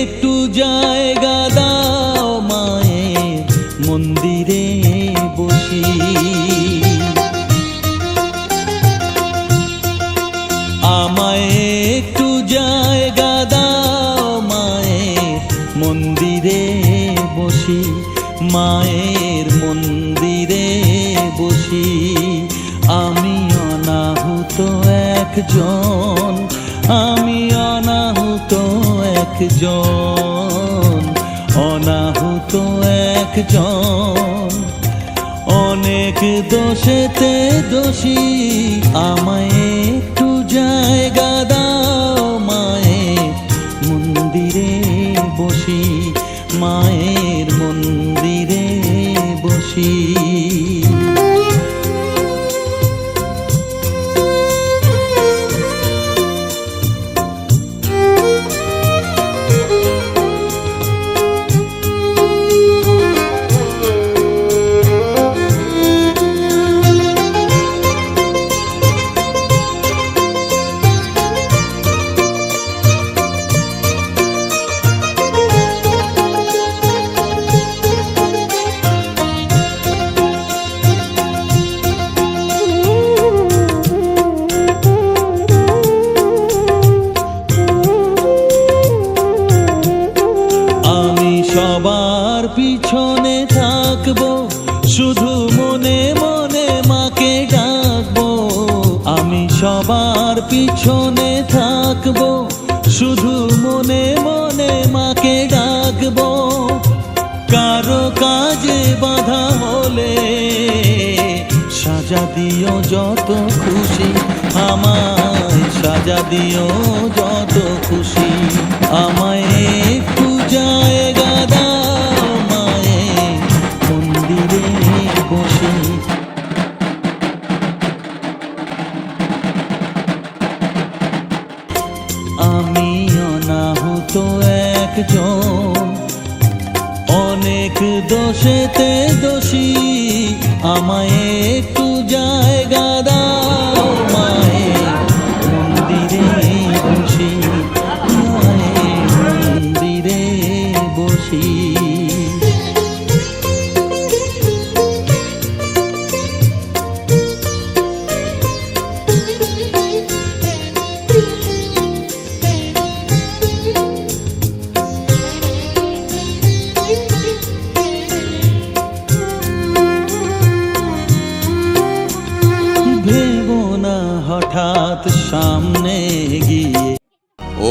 একটু জায়গা দাও মায়ের মন্দিরে বসি। আমায় একটু জায়গা দাও মায়ের মন্দিরে বসি, মায়ের মন্দিরে বসি। আমি অনাহুত একজন, আমি অনাহুত একজন, অনাহুত একজন। অনেক দোষেতে দোষী, আমায় একটু জায়গা দাও মায়ের মন্দিরে বসি, মায়ের মন্দিরে বসি। সবার পিছনে থাকবো, শুধু মনে মনে মাকে ডাকবো। আমি সবার পিছনে থাকবো, শুধু মনে মনে মাকে ডাকবো। কারো কাজে বাধা হলে সাজা দিও যত খুশি, আমায় সাজা দিও যত খুশি। আমায় একটু জায়গা দাও মায়ের মন্দিরে বসে। আমি অনাহুত একজন, অনেক দোষেতে দোষী। আমায় একটু জায়গা দাও মায়ের মন্দিরে বসি, মায়ের মন্দিরে বসি। ভেবো না হঠাৎ সামনে গিয়ে।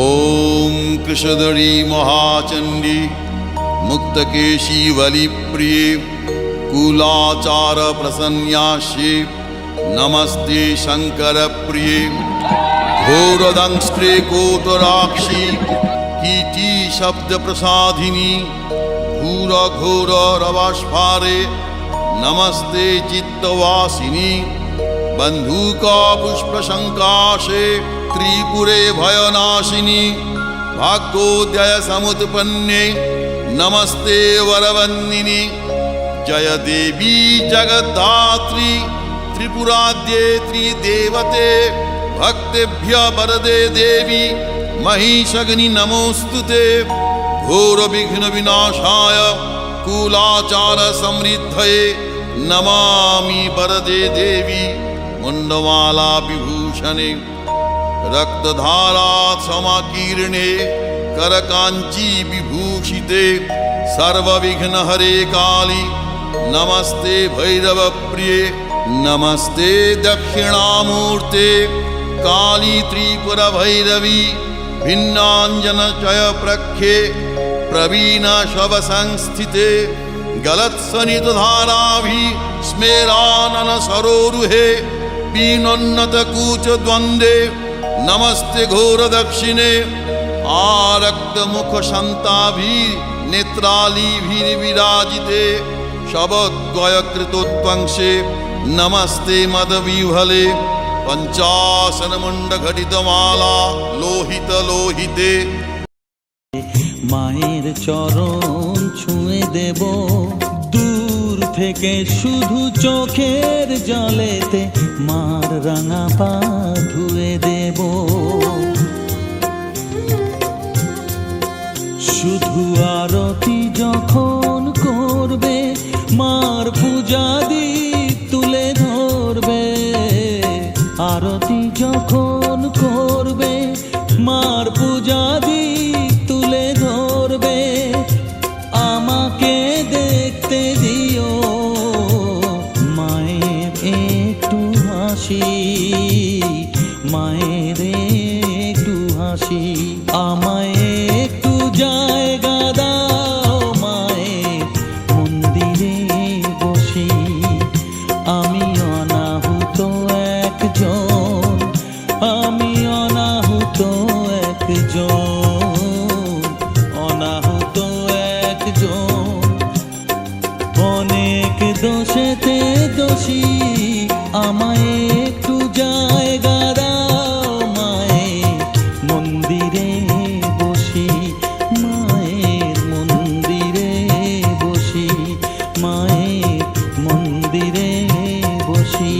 ओम कृषधरी महाचंडी मुक्तकेशी वलिप्रिये कुलाचार प्रसन्यास्ये नमस्ते शंकर प्रिये घोरदंष्ट्रे कोटराक्षी कीटी शब्द प्रसादिनी घोर घोर रवास्फारे नमस्ते चित्तवासिनी बंधुका पुष्प शंकाशे त्रिपुरे भयनाशिनी भाग्योदय समुत्पन्ने नमस्ते वरवन्दिनी जय देवी जगद्धात्री त्रिपुराद्ये त्रिदेवते भक्तेभ्य वरदे देवी महिषग्नि नमोस्तुते घोर विघ्न विनाशाय कुलाचार समृद्धये नमामि वरदे देवी मुंडमाला विभूषणे रक्तधारा समाकीर्णे करकांची विभूषिते सर्वविघ्न हरे काली नमस्ते भैरव प्रिये नमस्ते दक्षिणामूर्ते काली त्रिपुर भैरवी भिन्नांजन चय प्रख्ये प्रवीण शव संस्थिते गलत्सनित धाराभि स्मेरानन सरोरुहे पीनोन्नत कूच द्वंद्वे नमस्ते घोर दक्षिणे आरक्त मुख शांताभि नेत्रालीभिर्विराजिते शबद्वय कृतोत्वंशे नमस्ते मदविह्वले पंचासन मुंड घटित माला लोहित लोहिते। মায়ের চরণ ছুঁয়ে দেব দূর থেকে, শুধু চোখের জলেতে মার রাঙা পা ধুয়ে দেব। পূজাদি তুলে ধরবে, আরতি যখন করবে মার পূজাদি তুলে ধরবে, আমাকে দেখতে দিও মায়ের একটু হাসি, মায়ের একটু হাসি। আমায় একটু জায়গা দাও মায়ের মন্দিরে বসি, আমি অনাহুত একজন, আমি অনাহুত একজন, অনাহুত একজন, অনেক দোষেতে দোষী। আমায় একটু জায়গা দাও মায়ের মন্দিরে বসি, মায়ের মন্দিরে বসি, মায়ের মন্দিরে বসি।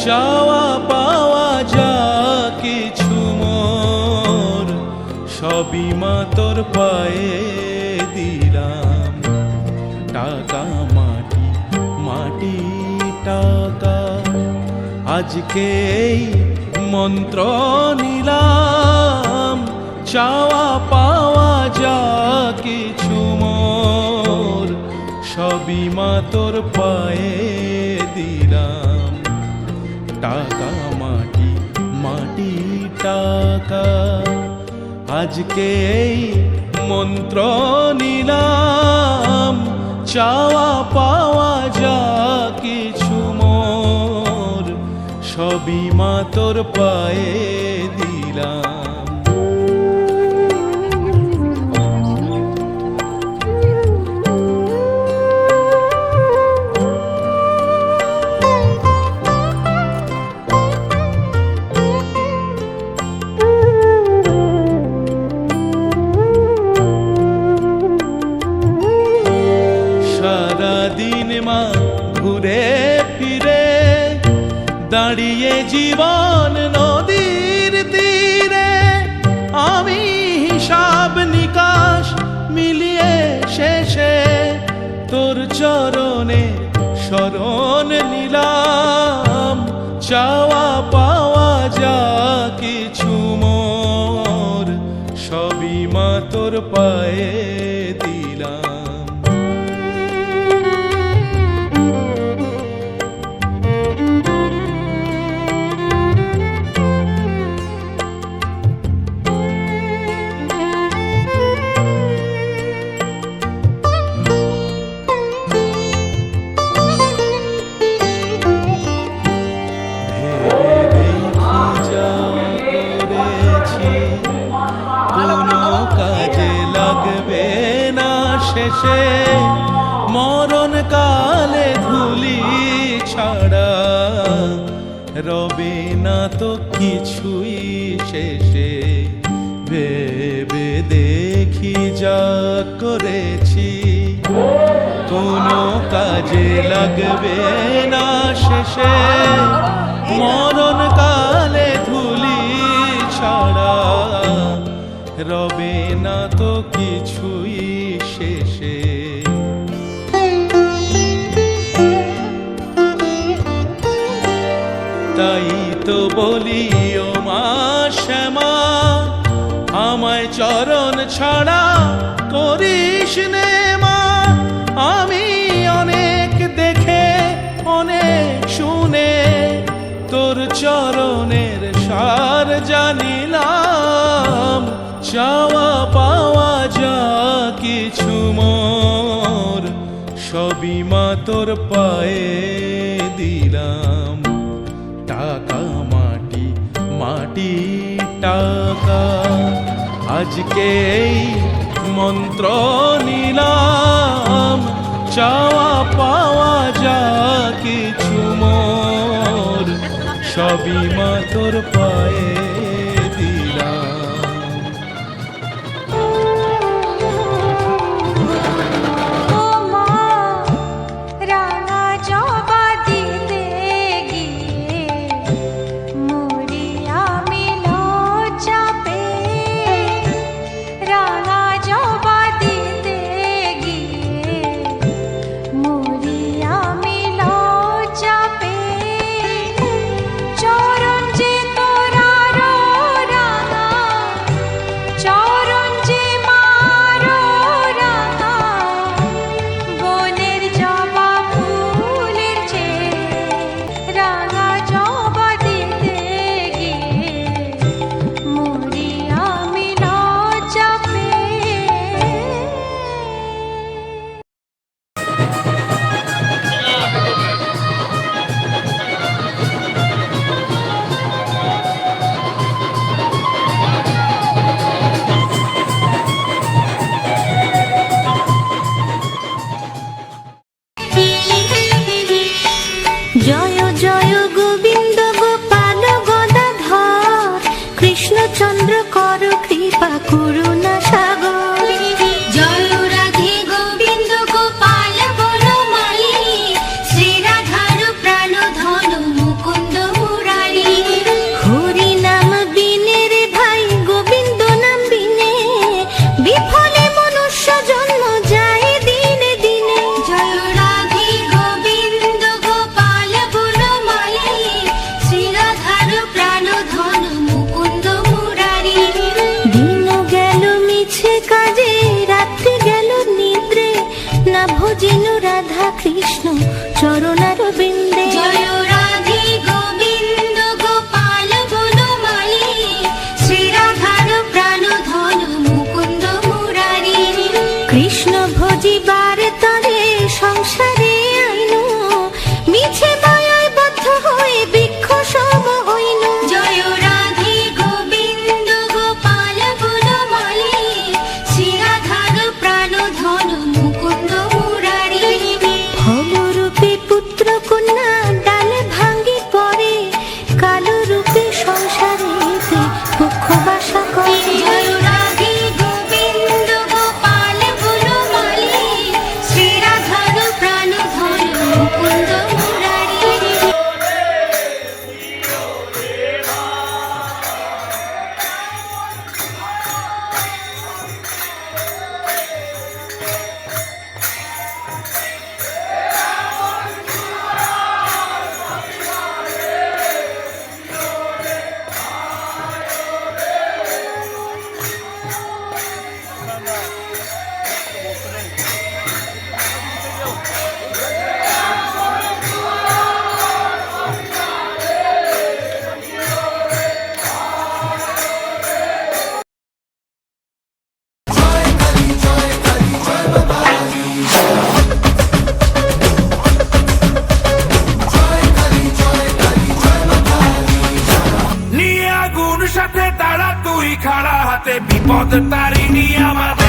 চাওয়া পাওয়া যা কিছু মোর সবই মা তোর পায়ে দিলাম, টাকা মাটি মাটি টাকা, আজকে এই মন্ত্র নিলাম। চাওয়া পাওয়া যা কিছু মোর সবই মা তোর পায়ে দিলাম, টাকা মাটি মাটি টাকা, আজকে এই মন্ত্র নিলাম। চাওয়া পাওয়া যা কিছু মোর সবই মা তোর পায়ে দিলাম। ঘুরে ফিরে দাঁড়িয়ে জীবন নদীর তীরে, আমি হিসাব নিকাশ মিলিয়ে শেষে তোর চরণে শরণ নিলাম। চাওয়া পাওয়া যা কিছু মোর, সবই মা তোর পায়ে দিলাম। শেষে মরণ কালে ধুলি ছাড়া রবে না তো কিছুই শেষে। ভেবে দেখি যা করেছি কোনো কাজে লাগবে না শেষে, মরণ কালে ধুলি ছাড়া রবে না তো কিছুই শেষে। তাই তো বলি ও মা শ্যামা, আমায় চরণ ছাড়া করিস নে মা। আমি অনেক দেখে অনেক শুনে তোর চরণের সার জানিলাম। চাওয়া পাওয়া যা কিছু মোর, সবই মা তোর পায়ে দিলাম। টাকা মাটি মাটি টাকা, আজকে এই মন্ত্র নিলাম। চাওয়া পাওয়া যা কিছু মোর, সবই মা তোর পায়ে দিলাম। চন্দ্র কর কৃপা করুণা সাগর। জয় রাধে গোবিন্দ গোপাল বনমালী, শ্রী রাধার প্রাণ ধন মুকুন্দ মুরারি। হরি নাম বিনে রে ভাই গোবিন্দ নাম বিনে, বিফলে মনুষ্য জন্ম যায় দিনে দিনে। জয় রাধে গোবিন্দ গোপাল বনমালী, শ্রী রাধার প্রাণ ধন মুকুন্দ মুরারি। দিন গেল মিছে কাজে, রাত্রি গেল নিদ্রে, না ভজিনু রাধা কৃষ্ণ চরণার বিন্দে। জয় রাধে গোবিন্দ গোপাল বনমালী, শ্রী রাধার প্রাণ ধন মুকুন্দ মুরারি। কৃষ্ণ ভজিবার তরে সংসারে আইনু, মিছে মায়ায় বদ্ধ হয়ে বৃক্ষ সম হইনু। জয় রাধে গোবিন্দ গোপাল বনমালী, শ্রী রাধার প্রাণ ধন মুকুন্দ মুরারি। ফলরূপে পুত্র কন্যা খাড়া হাতে বিপদ তারিণী আমার